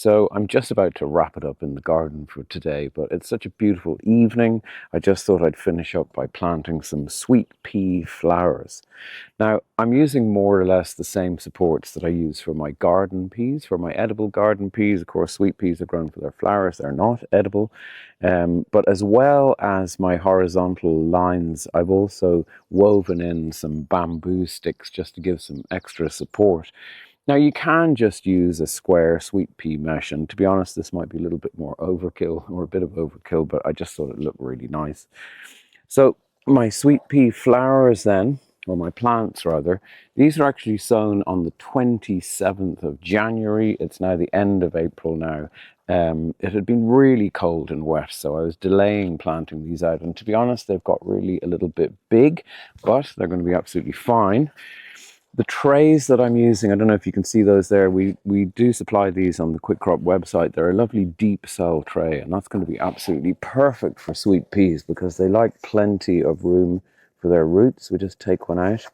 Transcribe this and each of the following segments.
So I'm just about to wrap it up in the garden for today, but it's such a beautiful evening. I just thought I'd finish up by planting some sweet pea flowers. Now, I'm using more or less the same supports that I use for my garden peas, for my edible garden peas. Of course, sweet peas are grown for their flowers. They're not edible. But as well as my horizontal lines, I've also woven in some bamboo sticks just to give some extra support. Now, you can just use a square sweet pea mesh, and to be honest, this might be a little bit more overkill, or a bit of overkill, but I just thought it looked really nice. So my sweet pea flowers then, or my plants rather, these are actually sown on the 27th of January. It's now the end of April now. It had been really cold and wet, so I was delaying planting these out. And to be honest, they've got really a little bit big, but they're going to be absolutely fine. The trays that I'm using, I don't know if you can see those there. We do supply these on the Quick Crop website. They're a lovely deep cell tray, and that's going to be absolutely perfect for sweet peas because they like plenty of room for their roots. We just take one out,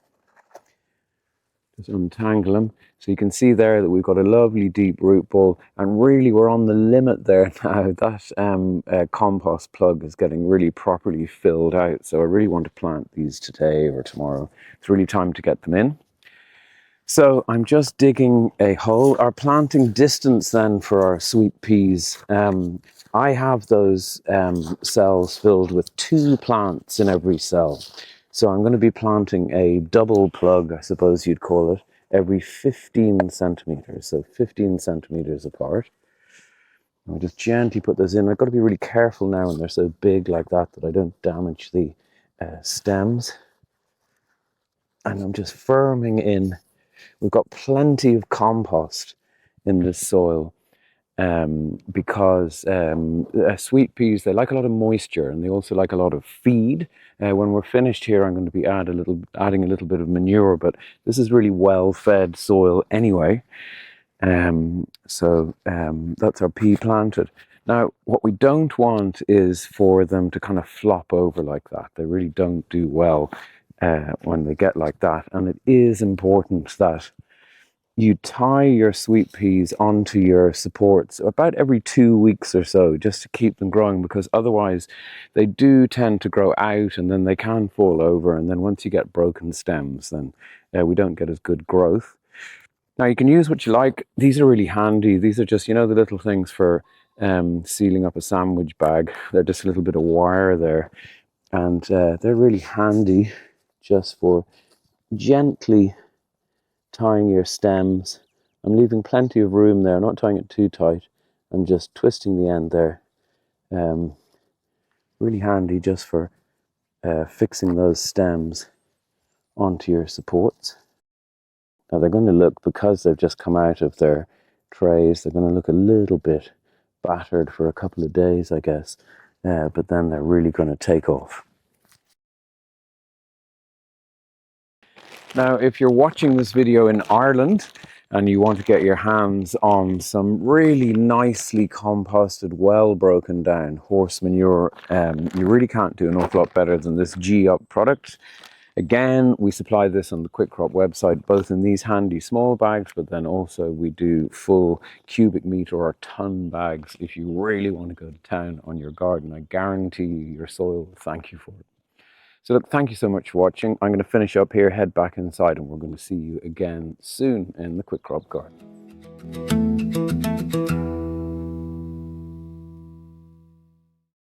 just untangle them. So you can see there that we've got a lovely deep root ball, and really we're on the limit there now. That compost plug is getting really properly filled out. So I really want to plant these today or tomorrow. It's really time to get them in. So I'm just digging a hole. Our planting distance then for our sweet peas, I have those cells filled with 2 plants in every cell. So I'm going to be planting a double plug, I suppose you'd call it, every 15 centimeters, so 15 centimeters apart. I'll just gently put those in. I've got to be really careful now when they're so big like that I don't damage the stems. And I'm just firming in. We've got plenty of compost in this soil because sweet peas, they like a lot of moisture and they also like a lot of feed. When we're finished here, I'm going to be adding a little bit of manure, but this is really well-fed soil anyway. So that's our pea planted. Now, what we don't want is for them to kind of flop over like that. They really don't do well when they get like that. And it is important that you tie your sweet peas onto your supports about every 2 weeks or so, just to keep them growing, because otherwise they do tend to grow out and then they can fall over. And then once you get broken stems, then we don't get as good growth. Now, you can use what you like. These are really handy. These are just, the little things for sealing up a sandwich bag. They're just a little bit of wire there. And they're really handy just for gently tying your stems. I'm leaving plenty of room there, not tying it too tight. I'm just twisting the end there. Really handy just for fixing those stems onto your supports. Now they're going to look, because they've just come out of their trays, they're going to look a little bit battered for a couple of days, I guess. But then they're really going to take off. Now, if you're watching this video in Ireland and you want to get your hands on some really nicely composted, well broken down horse manure, you really can't do an awful lot better than this Up product. Again, we supply this on the Quick Crop website, both in these handy small bags, but then also we do full cubic meter or ton bags if you really want to go to town on your garden. I guarantee you your soil will thank you for it. So look, thank you so much for watching. I'm going to finish up here, head back inside, and we're going to see you again soon in the Quick Crop garden.